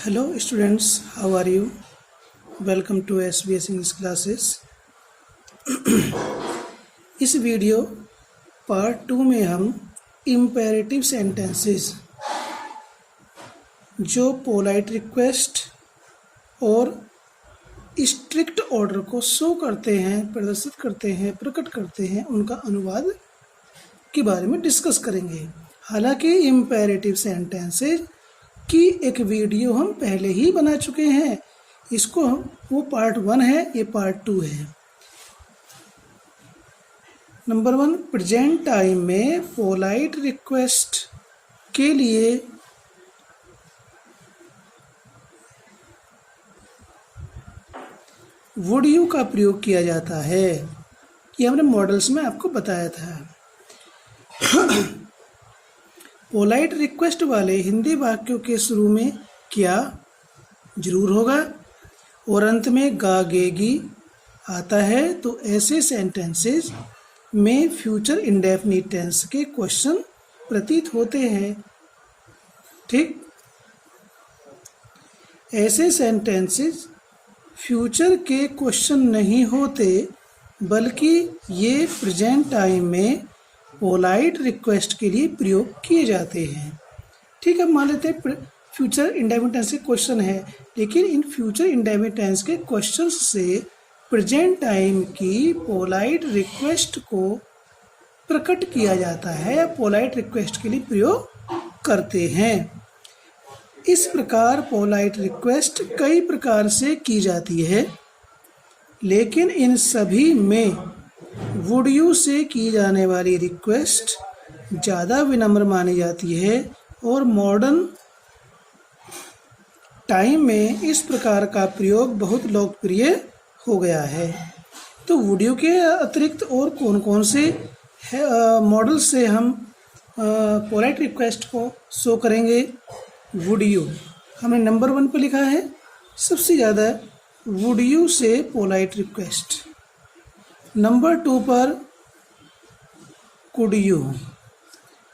Hello students, how are you? Welcome to SBS English classes. इस video part 2 में हम imperative sentences जो polite request और strict order को शो करते हैं, प्रदर्शित करते हैं, प्रकट करते हैं, उनका अनुवाद के बारे में डिस्कस करेंगे। हालांकि इम्पेरेटिव सेंटेंसेस की एक वीडियो हम पहले ही बना चुके हैं, वो पार्ट 1 है, ये पार्ट 2 है। नंबर 1, प्रेजेंट टाइम में पोलाइट रिक्वेस्ट के लिए वुड यू का प्रयोग किया जाता है। ये हमने मॉडल्स में आपको बताया था। पोलाइट रिक्वेस्ट वाले हिंदी वाक्यों के शुरू में क्या जरूर होगा और अंत में गा गेगी आता है, तो ऐसे सेंटेंसेस में फ्यूचर इंडेफिनिट टेंस के क्वेश्चन प्रतीत होते हैं। ठीक, ऐसे सेंटेंसेस फ्यूचर के क्वेश्चन नहीं होते, बल्कि ये प्रेजेंट टाइम में पोलाइट रिक्वेस्ट के लिए प्रयोग किए जाते हैं। ठीक है, मान लेते हैं फ्यूचर इंडेफिनिट टेंस के क्वेश्चन है, लेकिन इन फ्यूचर इंडेफिनिट टेंस के क्वेश्चन से प्रेजेंट टाइम की पोलाइट रिक्वेस्ट को प्रकट किया जाता है या पोलाइट रिक्वेस्ट के लिए प्रयोग करते हैं। इस प्रकार पोलाइट रिक्वेस्ट कई प्रकार से की जाती है, लेकिन इन सभी में वुड यू से की जाने वाली रिक्वेस्ट ज़्यादा विनम्र मानी जाती है और मॉडर्न टाइम में इस प्रकार का प्रयोग बहुत लोकप्रिय हो गया है। तो वुड यू के अतिरिक्त और कौन कौन से मॉडल से हम पोलाइट रिक्वेस्ट को शो करेंगे। वुड यू हमने नंबर 1 पे लिखा है, सबसे ज़्यादा वुड यू से पोलाइट रिक्वेस्ट। नंबर 2 पर कुड यू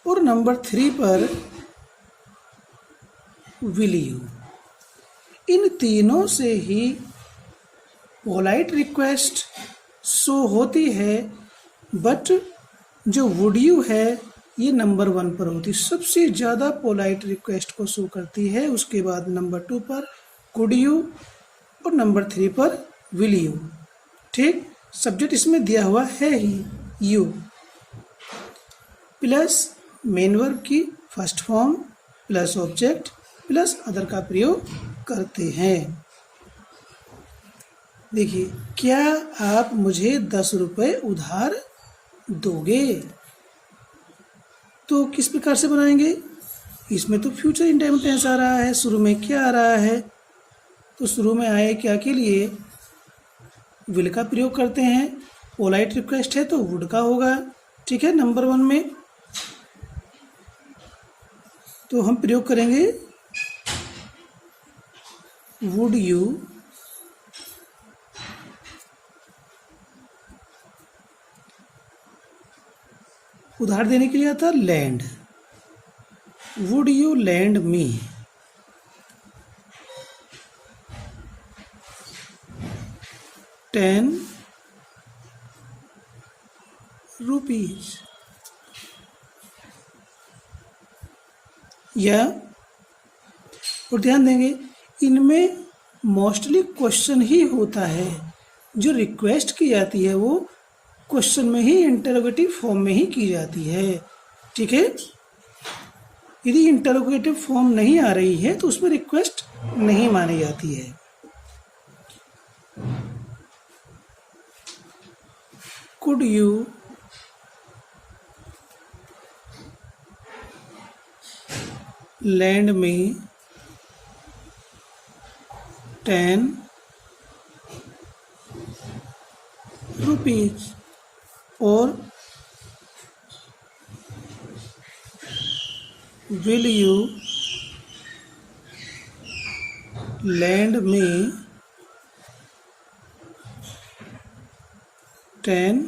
और नंबर 3 पर विल यू। इन तीनों से ही पोलाइट रिक्वेस्ट शो होती है, बट जो वुड यू है ये नंबर 1 पर होती है, सबसे ज़्यादा पोलाइट रिक्वेस्ट को शो करती है। उसके बाद नंबर 2 पर कुड यू और नंबर 3 पर विल यू। ठीक, सब्जेक्ट इसमें दिया हुआ है ही यू प्लस मेन वर्ब की first form plus object plus other का प्रयोग करते हैं। देखिए, क्या आप मुझे 10 रुपये उधार दोगे, तो किस प्रकार से बनाएंगे। इसमें तो फ्यूचर इंडेफिनिट टेंस आ रहा है, शुरू में क्या आ रहा है, तो शुरू में आए क्या के लिए विल का प्रयोग करते हैं। पोलाइट रिक्वेस्ट है तो वुड का होगा। ठीक है, नंबर 1 में तो हम प्रयोग करेंगे वुड यू उधार देने के लिए आता land. Would you land me 10 rupees. या और ध्यान देंगे, इनमें मोस्टली क्वेश्चन ही होता है। जो रिक्वेस्ट की जाती है वो क्वेश्चन में ही, इंटरोगेटिव फॉर्म में ही की जाती है। ठीक है, यदि इंटरोगेटिव फॉर्म नहीं आ रही है तो उसमें रिक्वेस्ट नहीं मानी जाती है। कुड यू लैंड में 10 रुपीज और विल यू लैंड में 10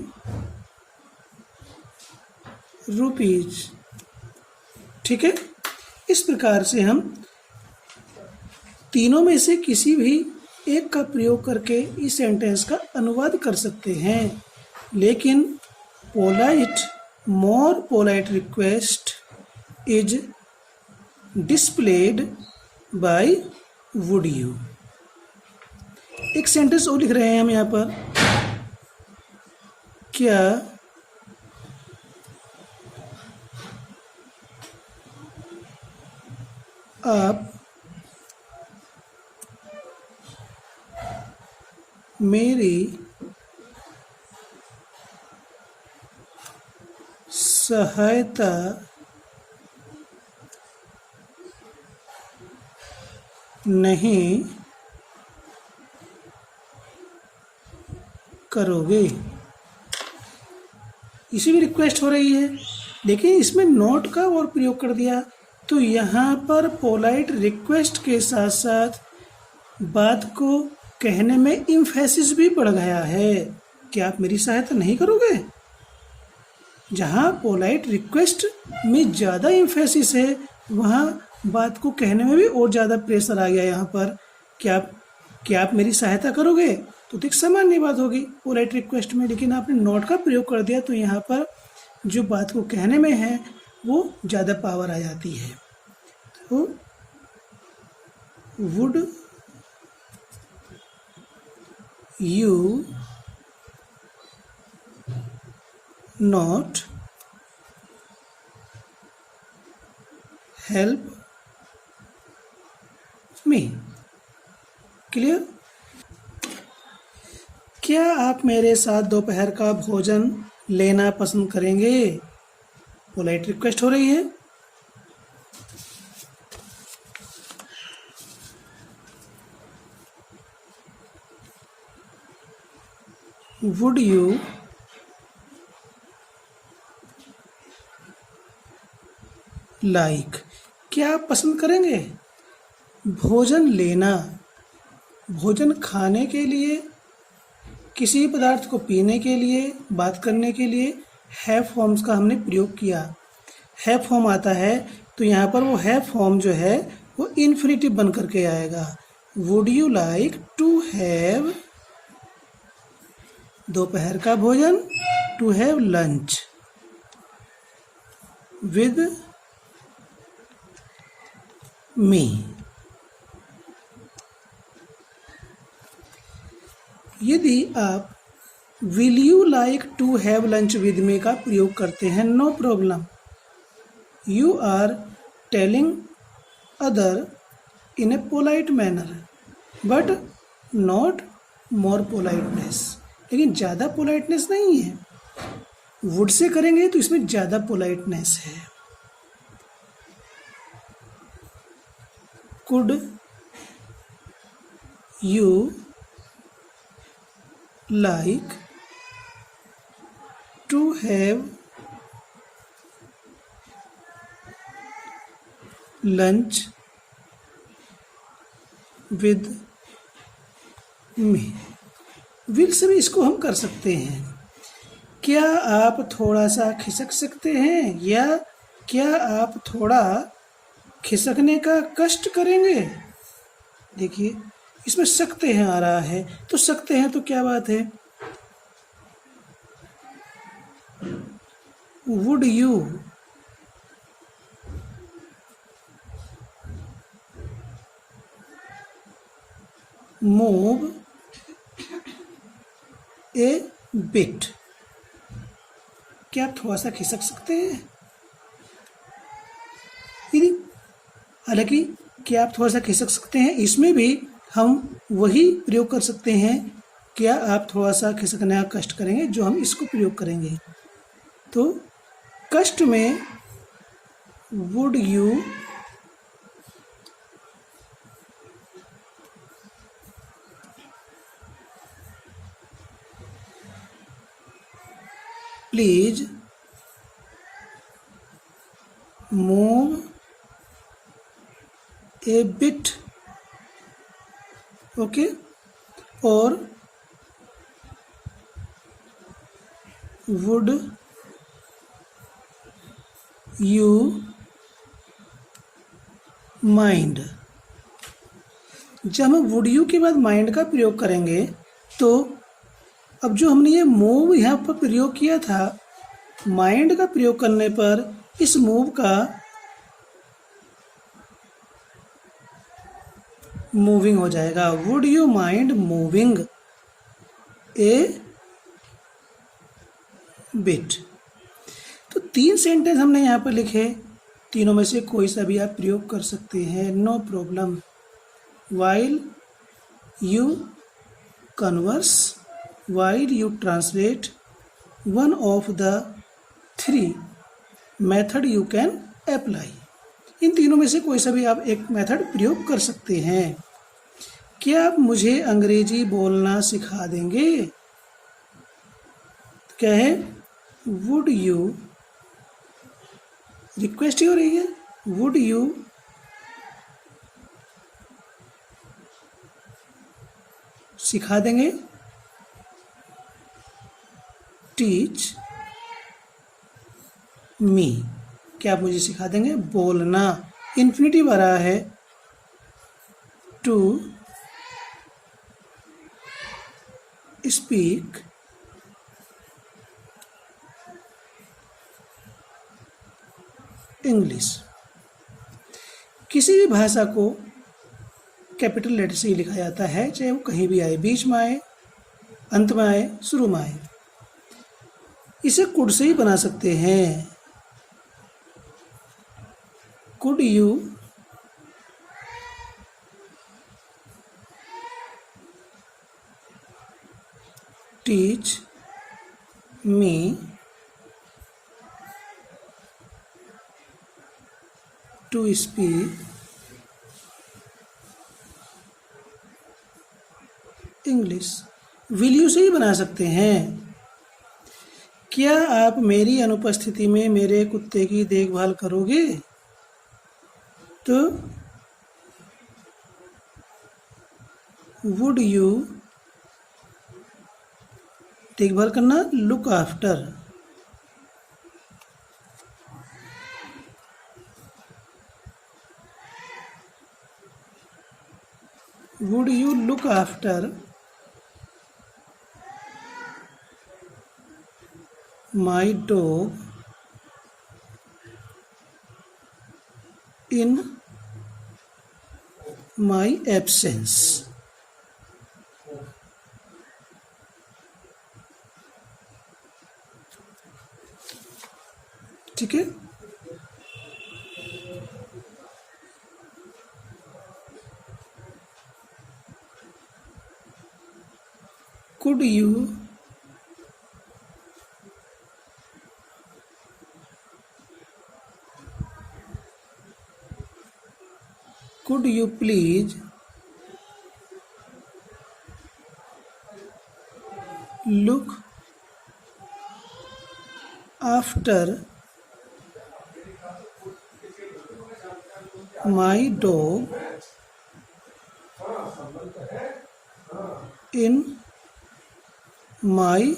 रुपीज। ठीक है, इस प्रकार से हम तीनों में से किसी भी एक का प्रयोग करके इस सेंटेंस का अनुवाद कर सकते हैं, लेकिन मोर polite request is displayed bye would you. एक सेंटेंस और लिख रहे हैं हम यहाँ पर, क्या आप मेरी सहायता नहीं करोगे? इसी भी रिक्वेस्ट हो रही है, लेकिन इसमें नोट का और प्रयोग कर दिया, तो यहाँ पर पोलाइट रिक्वेस्ट के साथ साथ बात को कहने में इम्फेसिस भी बढ़ गया है कि आप मेरी सहायता नहीं करोगे। जहाँ पोलाइट रिक्वेस्ट में ज़्यादा इम्फेसिस है, वहाँ बात को कहने में भी और ज़्यादा प्रेशर आ गया यहाँ पर कि आप मेरी सहायता करोगे, तो एक सामान्य बात होगी पोलाइट रिक्वेस्ट में, लेकिन आपने नॉट का प्रयोग कर दिया तो यहाँ पर जो बात को कहने में है वो ज़्यादा पावर आ जाती है। तो would you not help me? Clear? क्या आप मेरे साथ दोपहर का भोजन लेना पसंद करेंगे? पोलाइट रिक्वेस्ट हो रही है। Would you like? क्या आप पसंद करेंगे? भोजन लेना, भोजन खाने के लिए, किसी पदार्थ को पीने के लिए, बात करने के लिए हैव फॉर्म्स का हमने प्रयोग किया। हैव फॉर्म आता है तो यहाँ पर वो हैव फॉर्म जो है वो इन्फिनिटिव बन करके आएगा। Would you like to have दोपहर का भोजन, to have lunch with me. यदि आप will you like to have lunch with me का प्रयोग करते हैं, no problem, you are telling other in a polite manner but not more politeness. लेकिन ज़्यादा पोलाइटनेस नहीं है। वुड से करेंगे तो इसमें ज़्यादा पोलाइटनेस है। Could you like to have lunch with me? Will से भी इसको हम कर सकते हैं। क्या आप थोड़ा सा खिसक सकते हैं, या क्या आप थोड़ा खिसकने का कष्ट करेंगे? देखिए इसमें सकते हैं आ रहा है, तो सकते हैं तो क्या बात है। Would you move A bit? क्या आप थोड़ा सा खिसक सकते हैं? हालांकि क्या आप थोड़ा सा खिसक सकते हैं, इसमें भी हम वही प्रयोग कर सकते हैं, क्या आप थोड़ा सा खिसकने का कष्ट करेंगे, जो हम इसको प्रयोग करेंगे। तो कष्ट में would you please move A bit, okay, और वुड यू माइंड? जब हम वुड यू के बाद माइंड का प्रयोग करेंगे तो अब जो हमने ये मूव यहाँ पर प्रयोग किया था, माइंड का प्रयोग करने पर इस मूव का मूविंग हो जाएगा। Would you mind moving A bit. तो 3 सेंटेंस हमने यहाँ पर लिखे, तीनों में से कोई सा भी आप प्रयोग कर सकते हैं, no problem. While you converse, while you translate, one of the 3 method you can apply. इन तीनों में से कोई सा भी आप एक मेथड प्रयोग कर सकते हैं। क्या आप मुझे अंग्रेजी बोलना सिखा देंगे? क्या है? वुड यू, रिक्वेस्ट ही हो रही है, वुड यू सिखा देंगे, टीच मी। क्या आप मुझे सिखा देंगे बोलना? इन्फिनिटिव आ रहा है, टू स्पीक इंग्लिश। किसी भी भाषा को कैपिटल लेटर से ही लिखा जाता है, चाहे वो कहीं भी आए, बीच में आए, अंत में आए, शुरू में आए। इसे कुड से ही बना सकते हैं। Could you teach me to speak English. Will you से ही बना सकते हैं। क्या आप मेरी अनुपस्थिति में मेरे कुत्ते की देखभाल करोगे? तो वुड यू, देखभाल करना, look after. Would you look after my dog in my absence. ठीक है। Could you please look after my dog in my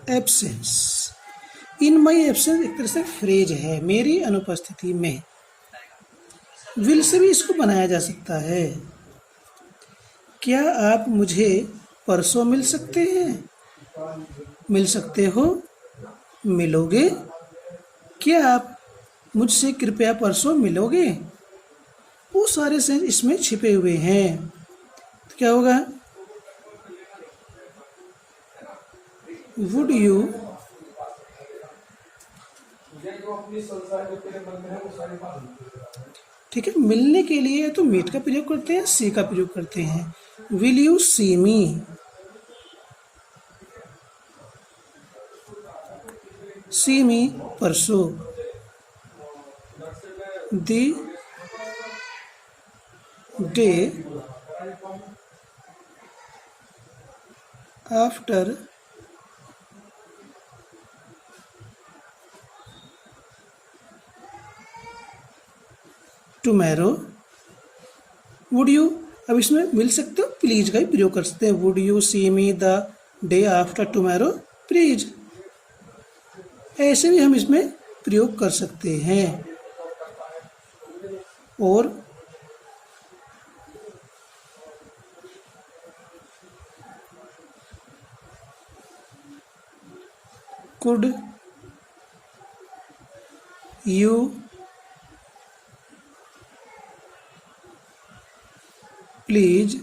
absence. In my absence एक तरह से फ्रेज है, मेरी अनुपस्थिति में। विल से भी इसको बनाया जा सकता है। क्या आप मुझे परसों मिल सकते हैं? मिल सकते हो, मिलोगे। क्या आप मुझसे कृपया परसों मिलोगे? वो सारे सेंस इसमें छिपे हुए हैं। तो क्या होगा? वुड यू ठीक है। मिलने के लिए तो मीट का प्रयोग करते हैं, सी का प्रयोग करते हैं। विल यू सी मी? सी मी परसों। The day after tomorrow. Would you, अब इसमें मिल सकते हो, प्लीज का ही प्रयोग कर सकते हैं। Would you see me the day after tomorrow please. ऐसे भी हम इसमें प्रयोग कर सकते हैं। और कुड यू प्लीज,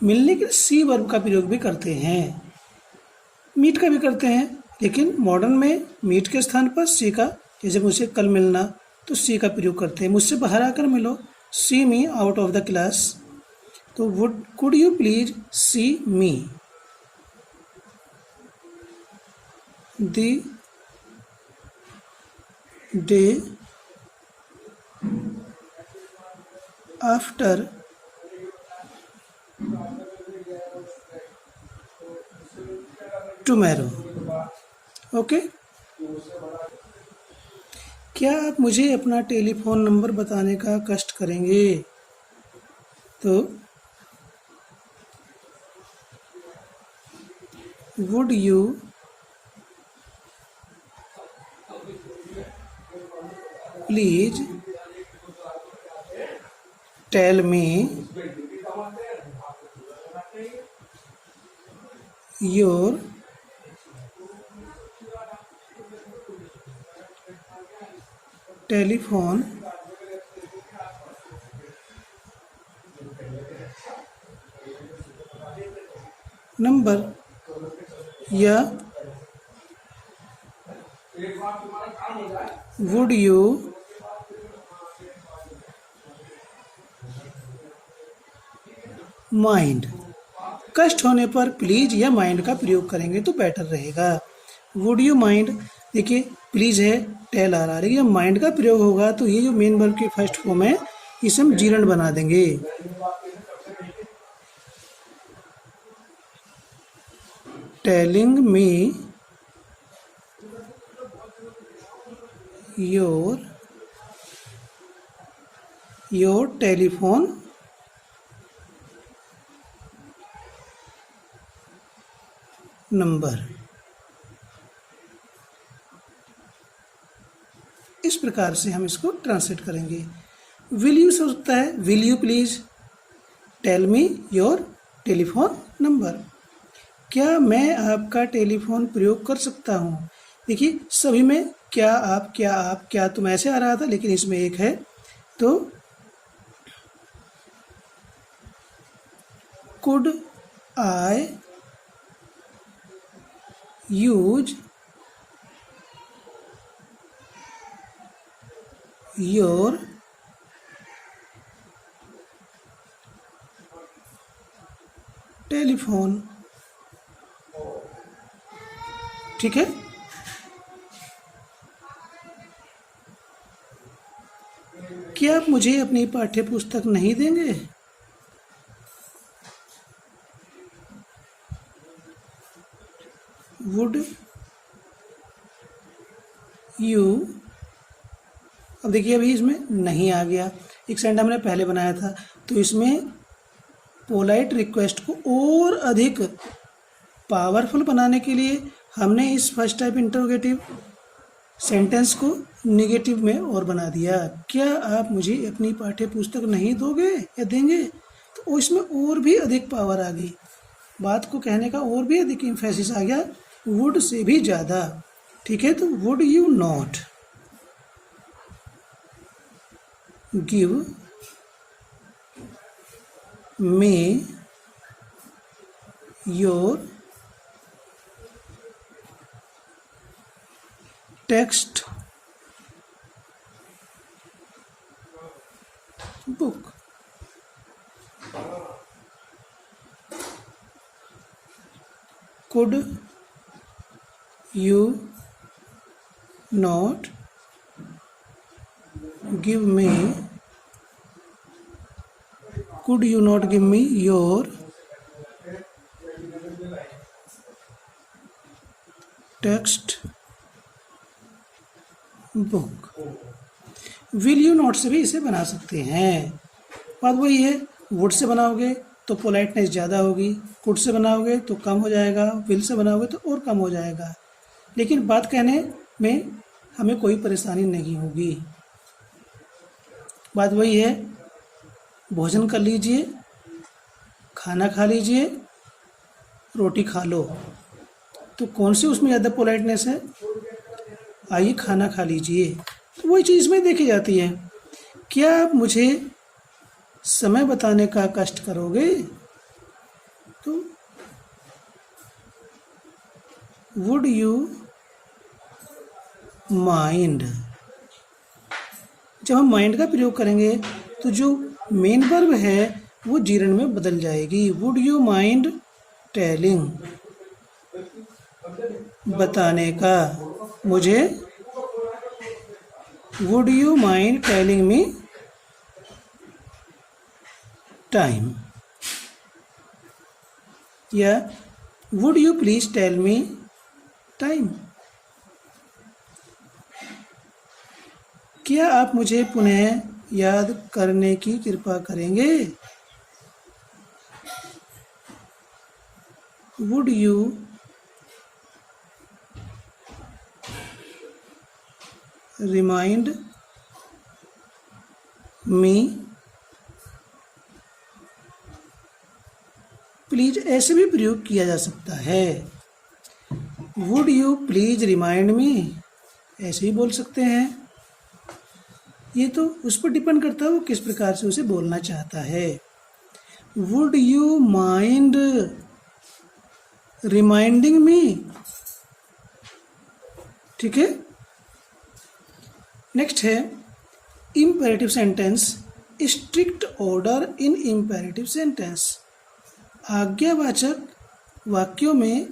मिलने के लिए सी वर्ब का प्रयोग भी करते हैं, मीट का भी करते हैं, लेकिन मॉडर्न में मीट के स्थान पर सी का, जैसे मुझसे कल मिलना तो सी का प्रयोग करते हैं, मुझसे बाहर आकर मिलो, see me out of the class, तो would could you please see me the day after tomorrow. Okay, क्या आप मुझे अपना टेलीफोन नंबर बताने का कष्ट करेंगे? तो would you please tell me your telephone number, या वुड यू माइंड। कष्ट होने पर प्लीज या माइंड का प्रयोग करेंगे तो बेटर रहेगा। वुड यू माइंड, देखिए प्लीज है, टेल आ रहा है, लेकिन जब माइंड का प्रयोग होगा तो ये जो मेन वर्ब की फर्स्ट फॉर्म है इसे हम जीरंड बना देंगे। Telling me your telephone number. इस प्रकार से हम इसको ट्रांसलेट करेंगे। विल यू से सकता है will you please tell me your telephone number. क्या मैं आपका टेलीफोन प्रयोग कर सकता हूँ? देखिए सभी में क्या आप क्या तुम ऐसे आ रहा था, लेकिन इसमें एक है तो could I use your telephone. ठीक है, क्या आप मुझे अपनी पाठ्य पुस्तक नहीं देंगे? वुड यू, अब देखिए अभी इसमें नहीं आ गया, एक सेंटेंस हमने पहले बनाया था, तो इसमें पोलाइट रिक्वेस्ट को और अधिक पावरफुल बनाने के लिए हमने इस फर्स्ट टाइप इंटरोगेटिव सेंटेंस को नेगेटिव में और बना दिया। क्या आप मुझे अपनी पाठ्य पुस्तक नहीं दोगे या देंगे? तो इसमें और भी अधिक पावर आ गई, बात को कहने का और भी अधिक इम्फेसिस आ गया, वुड से भी ज़्यादा। ठीक है, तो would you not give me your text book. Could you not give me your text book. Will you not से भी इसे बना सकते हैं, बात वही है, वुड से बनाओगे तो पोलाइटनेस ज़्यादा होगी, कुड से बनाओगे तो कम हो जाएगा, विल से बनाओगे तो और कम हो जाएगा, लेकिन बात कहने में हमें कोई परेशानी नहीं होगी। बात वही है, भोजन कर लीजिए, खाना खा लीजिए, रोटी खा लो, तो कौन सी उसमें ज़्यादा पोलाइटनेस है? आइए खाना खा लीजिए। तो वही चीज़ में देखी जाती है। क्या आप मुझे समय बताने का कष्ट करोगे? तो वुड यू माइंड। जब हम माइंड का प्रयोग करेंगे तो जो मेन वर्ब है वो जीरन में बदल जाएगी। वुड यू माइंड टेलिंग, बताने का, मुझे। Would you mind telling me time, या would you please tell me time. क्या आप मुझे पुनः याद करने की कृपा करेंगे? Would you remind me please, ऐसे भी प्रयोग किया जा सकता है। Would you please remind me, ऐसे ही बोल सकते हैं। ये तो उस पर डिपेंड करता है वो किस प्रकार से उसे बोलना चाहता है। Would you mind reminding me, ठीक है। नेक्स्ट है imperative sentence, strict order in imperative sentence. आज्ञावाचक वाक्यों में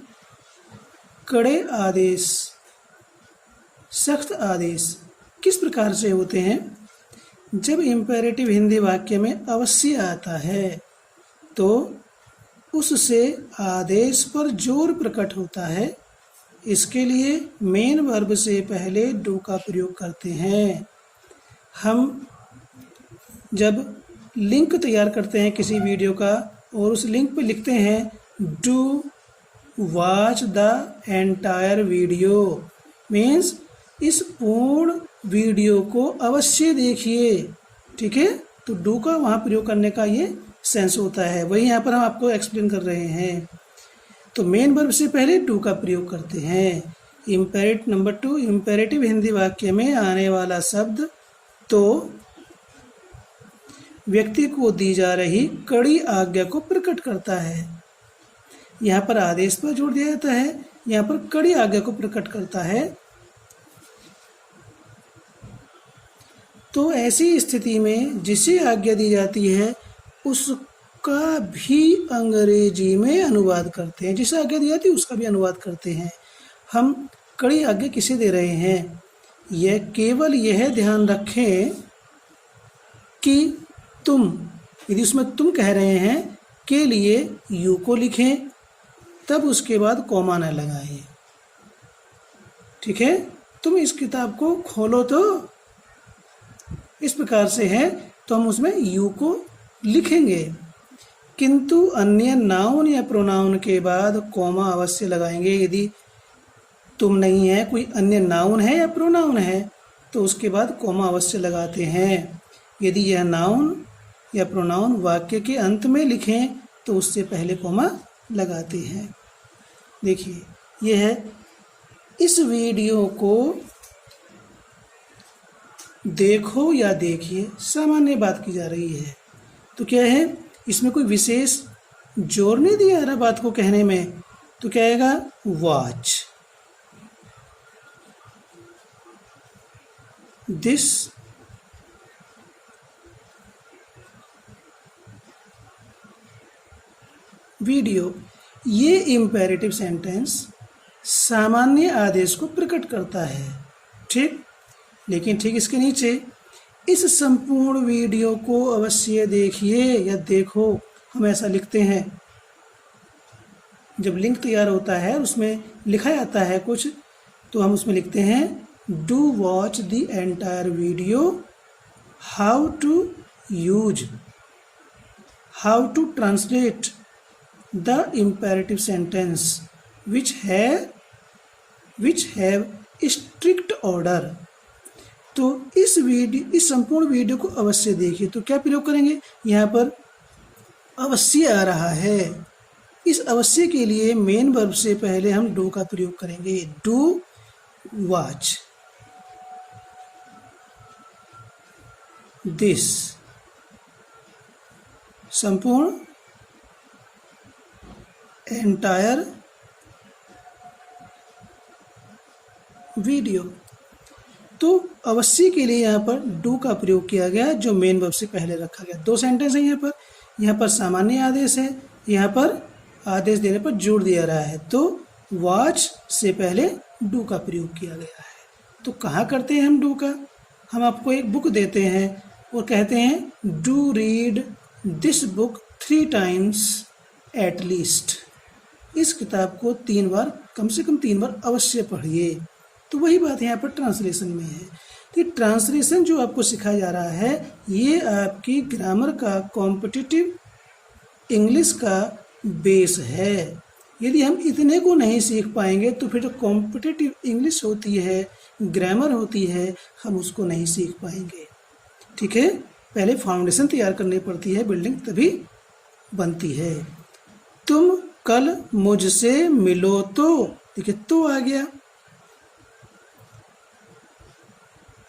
कड़े आदेश, सख्त आदेश किस प्रकार से होते हैं? जब इम्पेरेटिव हिंदी वाक्य में अवश्य आता है तो उससे आदेश पर जोर प्रकट होता है। इसके लिए मेन वर्ब से पहले डू का प्रयोग करते हैं। हम जब लिंक तैयार करते हैं किसी वीडियो का और उस लिंक पे लिखते हैं do watch the entire video, means इस पूर्ण वीडियो को अवश्य देखिए, ठीक है। तो डू का वहाँ प्रयोग करने का ये सेंस होता है, वही यहाँ पर हम आपको एक्सप्लेन कर रहे हैं। तो मेन वर्ब से पहले डू का प्रयोग करते हैं। नंबर 2, इम्पेरेटिव हिंदी वाक्य में आने वाला शब्द तो व्यक्ति को दी जा रही कड़ी आज्ञा को प्रकट करता है। यहाँ पर आदेश पर जोर दिया जाता है, यहाँ पर कड़ी आज्ञा को प्रकट करता है। तो ऐसी स्थिति में जिसे आज्ञा दी जाती है उसका भी अंग्रेजी में अनुवाद करते हैं, जिसे आज्ञा दी जाती है उसका भी अनुवाद करते हैं। हम कड़ी आज्ञा किसे दे रहे हैं? यह केवल यह ध्यान रखें कि तुम, यदि उसमें तुम कह रहे हैं के लिए यू को लिखें, तब उसके बाद कॉमा न लगाएं, ठीक है। तुम इस किताब को खोलो, तो इस प्रकार से है तो हम उसमें यू को लिखेंगे, किंतु अन्य नाउन या प्रोनाउन के बाद कॉमा अवश्य लगाएंगे। यदि तुम नहीं है, कोई अन्य नाउन है या प्रोनाउन है तो उसके बाद कॉमा अवश्य लगाते हैं। यदि यह नाउन या प्रोनाउन वाक्य के अंत में लिखें तो उससे पहले कॉमा लगाते हैं। देखिए यह है, इस वीडियो को देखो या देखिए, सामान्य बात की जा रही है। तो क्या है, इसमें कोई विशेष जोर नहीं दिया जा रहा बात को कहने में, तो क्या आएगा? Watch this video. ये इम्पेरेटिव सेंटेंस सामान्य आदेश को प्रकट करता है, ठीक। लेकिन ठीक इसके नीचे इस संपूर्ण वीडियो को अवश्य देखिए या देखो, हम ऐसा लिखते हैं। जब लिंक तैयार होता है उसमें लिखा जाता है कुछ, तो हम उसमें लिखते हैं do watch the entire video, how to translate the imperative sentence which have strict order. तो इस संपूर्ण वीडियो को अवश्य देखिए। तो क्या प्रयोग करेंगे? यहाँ पर अवश्य आ रहा है, इस अवश्य के लिए मेन वर्ब से पहले हम डू का प्रयोग करेंगे। डू वॉच दिस संपूर्ण एंटायर वीडियो। तो अवश्य के लिए यहाँ पर डू का प्रयोग किया गया जो मेन वर्ब से पहले रखा गया। दो सेंटेंस है यहाँ पर सामान्य आदेश है, यहाँ पर आदेश देने पर जोर दिया रहा है। तो वॉच से पहले डू का प्रयोग किया गया है। तो कहाँ करते हैं हम डू का? हम आपको एक बुक देते हैं और कहते हैं do read this book 3 times at least. इस किताब को 3 बार, कम से कम 3 बार अवश्य पढ़िए। तो वही बात यहाँ पर ट्रांसलेशन में है। तो ट्रांसलेशन जो आपको सिखाया जा रहा है ये आपकी ग्रामर का कॉम्पिटिटिव इंग्लिश का बेस है। यदि हम इतने को नहीं सीख पाएंगे तो फिर जो कॉम्पिटिटिव इंग्लिश होती है, ग्रामर होती है, हम उसको नहीं सीख पाएंगे। ठीक है, पहले फाउंडेशन तैयार करनी पड़ती है, बिल्डिंग तभी बनती है। तुम कल मुझसे मिलो तो, देखिए तो आ गया,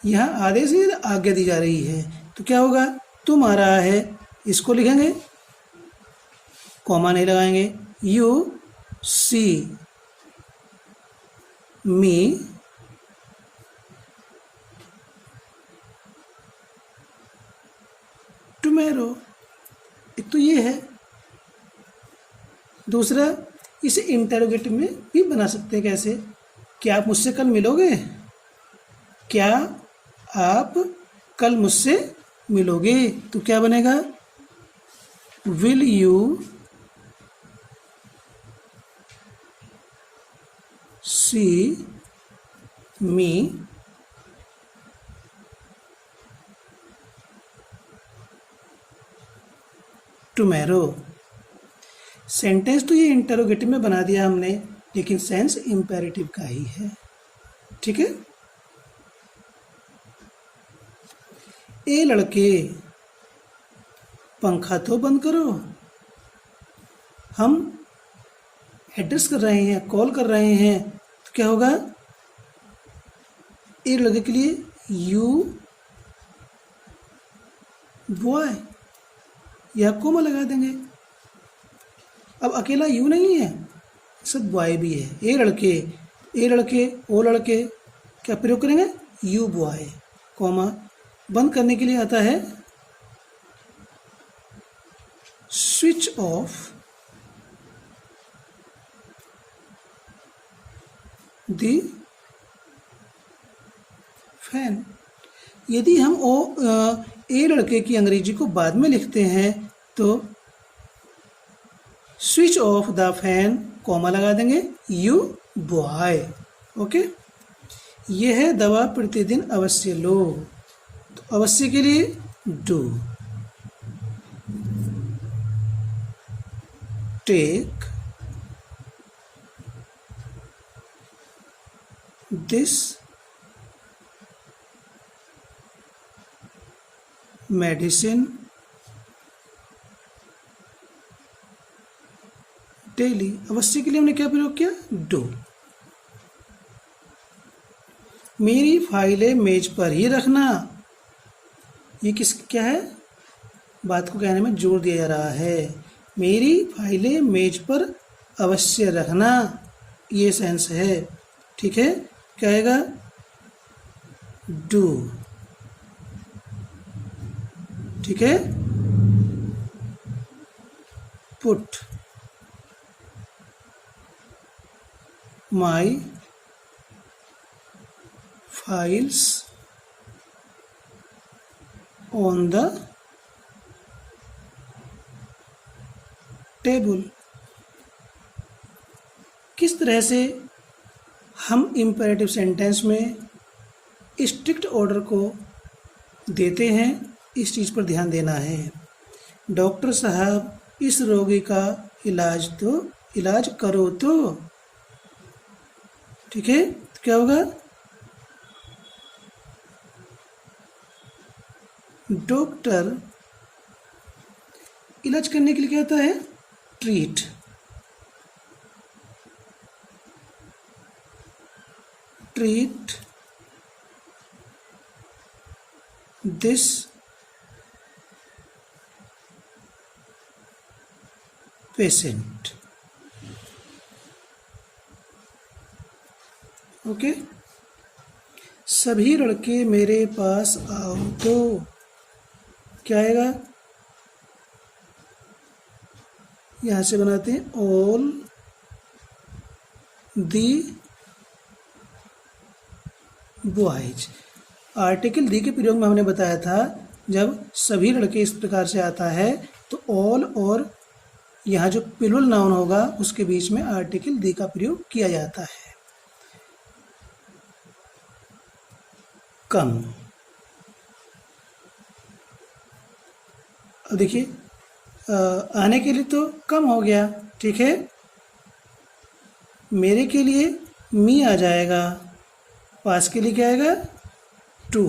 यहाँ आदेश से आज्ञा दी जा रही है। तो क्या होगा? तुम आ रहा है, इसको लिखेंगे, कॉमा नहीं लगाएंगे। यू सी मी टुमेरो, एक तो ये है। दूसरा, इसे इंटरोगेटिव में भी बना सकते हैं। कैसे? क्या आप मुझसे कल मिलोगे? क्या आप कल मुझसे मिलोगे? तो क्या बनेगा? Will you see me tomorrow. Sentence तो ये इंटरोगेटिव में बना दिया हमने, लेकिन सेंस इंपेरेटिव का ही है। ठीक है। ए लड़के, पंखा तो बंद करो। हम एड्रेस कर रहे हैं, कॉल कर रहे हैं, तो क्या होगा? ए लड़के के लिए यू बॉय, या कोमा लगा देंगे। अब अकेला यू नहीं है, सब बॉय भी है। ए लड़के, ए लड़के, ओ लड़के, क्या प्रयोग करेंगे? You boy, comma. बंद करने के लिए आता है स्विच ऑफ द फैन। यदि हम ए लड़के की अंग्रेजी को बाद में लिखते हैं तो switch off the fan, comma लगा देंगे, यू बॉय। ओके, यह है दवा प्रतिदिन अवश्य लो। तो अवश्य के लिए do, take this medicine daily. अवश्य के लिए हमने क्या प्रयोग किया? डू। मेरी फाइलें मेज पर ही रखना। ये क्या है? बात को कहने में जोर दिया जा रहा है। मेरी फाइलें मेज पर अवश्य रखना, ये सेंस है। ठीक है, क्या आएगा? डू। ठीक है, put my files on the table. किस तरह से हम इम्पेरेटिव सेंटेंस में स्ट्रिक्ट ऑर्डर को देते हैं, इस चीज़ पर ध्यान देना है। डॉक्टर साहब, इस रोगी का इलाज करो तो। ठीक है, तो क्या होगा? डॉक्टर, इलाज करने के लिए क्या होता है? Treat. Treat this patient. Okay, सभी लड़के मेरे पास आओ तो क्या आएगा, यहां से बनाते हैं ऑल दी बॉयज। आर्टिकल दी के प्रयोग में हमने बताया था जब सभी लड़के इस प्रकार से आता है तो ऑल और यहाँ जो प्लूरल नाउन होगा उसके बीच में आर्टिकल दी का प्रयोग किया जाता है। कम, अब देखिए आने के लिए तो कम हो गया, ठीक है। मेरे के लिए मी आ जाएगा, पास के लिए क्या आएगा, टू।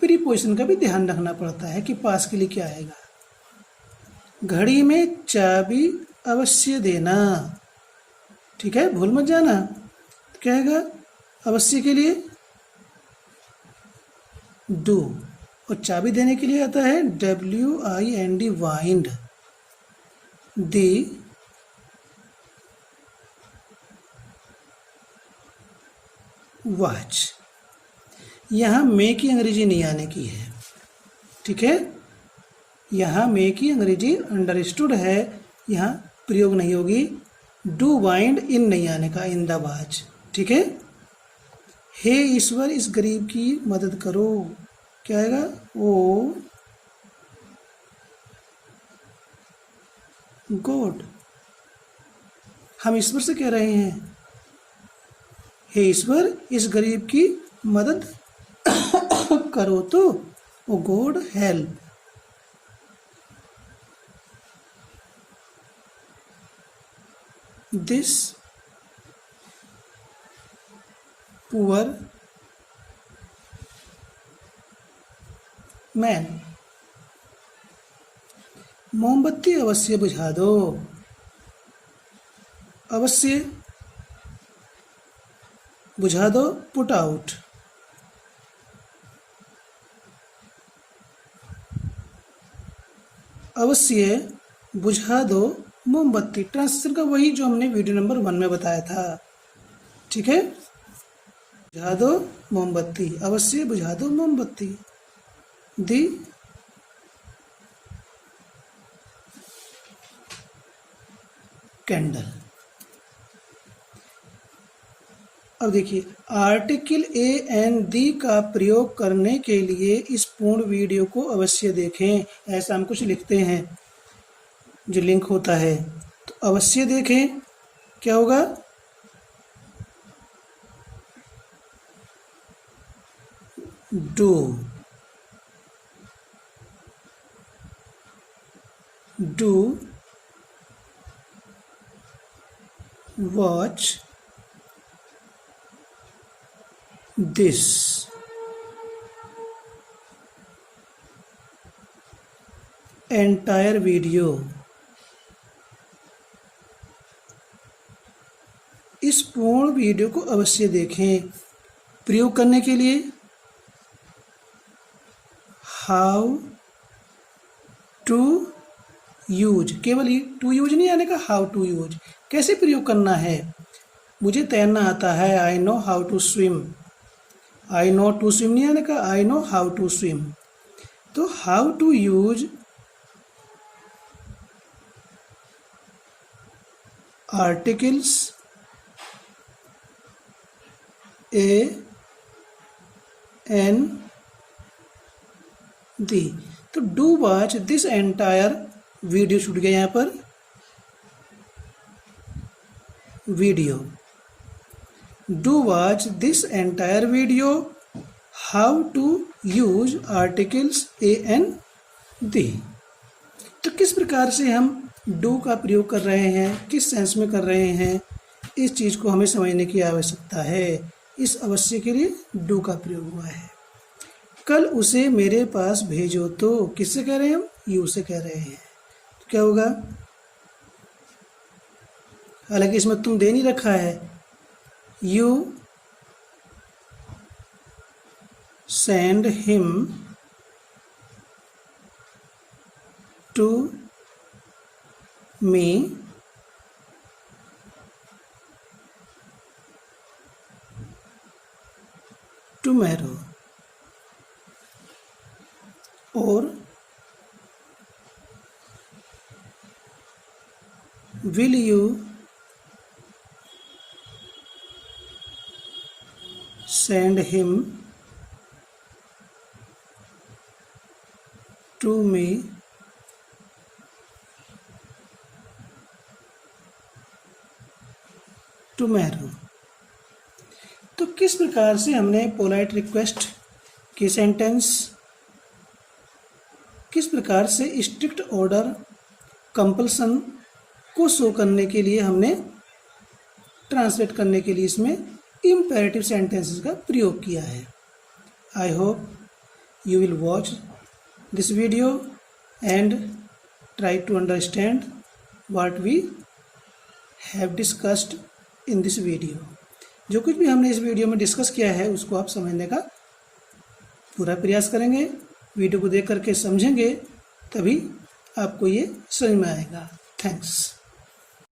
प्रीपोजिशन का भी ध्यान रखना पड़ता है कि पास के लिए क्या आएगा। घड़ी में चाबी अवश्य देना, ठीक है, भूल मत जाना। तो क्या आएगा, अवश्य के लिए डू, और चाबी देने के लिए आता है WIND, वाइंड। दी वॉच, यहाँ मे की अंग्रेजी नहीं आने की है, ठीक है। यहाँ मे की अंग्रेजी अंडरस्टूड है, यहाँ प्रयोग नहीं होगी। डू वाइंड इन नहीं आने का, इन द वॉच, ठीक है। हे ईश्वर इस गरीब की मदद करो, क्या आएगा, ओ गॉड। हम ईश्वर से कह रहे हैं, हे ईश्वर इस गरीब की मदद करो तो, oh God help. This poor man, मोमबत्ती अवश्य बुझा दो, अवश्य बुझा दो, पुट आउट। अवश्य बुझा दो मोमबत्ती, ट्रांसलेशन का वही जो हमने वीडियो नंबर 1 में बताया था, ठीक है। बुझा दो मोमबत्ती, अवश्य बुझा दो मोमबत्ती। दी कैंडल। अब देखिए, आर्टिकल ए एंड दी का प्रयोग करने के लिए इस पूर्ण वीडियो को अवश्य देखें। ऐसा हम कुछ लिखते हैं जो लिंक होता है, तो अवश्य देखें। क्या होगा, do, do watch this entire video. इस पूर्ण वीडियो को अवश्य देखें। प्रयोग करने के लिए हाउ टू यूज, केवल टू यूज नहीं आने का, हाउ टू यूज, कैसे प्रयोग करना है। मुझे तैरना आता है, I know how to swim. I know to swim नहीं आने का, I know how to swim. तो how to use articles a an the. तो do watch this entire video, छूट गया यहाँ पर video. Do watch this entire video, how to use articles a an the. तो किस प्रकार से हम डू का प्रयोग कर रहे हैं, किस सेंस में कर रहे हैं, इस चीज़ को हमें समझने की आवश्यकता है। इस अवश्य के लिए डू का प्रयोग हुआ है। कल उसे मेरे पास भेजो तो, किससे कह रहे हैं हम, यू से कह रहे हैं। तो क्या होगा, हालांकि इसमें तुम दे नहीं रखा है। You send him to me tomorrow, और will you send him to me tomorrow। तो किस प्रकार से हमने पोलाइट रिक्वेस्ट के सेंटेंस किस प्रकार से स्ट्रिक्ट ऑर्डर कंपल्सन को शो करने के लिए हमने ट्रांसलेट करने के लिए इसमें इम्पेरेटिव सेंटेंसेस का प्रयोग किया है। I hope you will watch this video and try to understand what we have discussed in this video. जो कुछ भी हमने इस वीडियो में डिस्कस किया है उसको आप समझने का पूरा प्रयास करेंगे। वीडियो को देख करके समझेंगे तभी आपको ये समझ में आएगा। थैंक्स।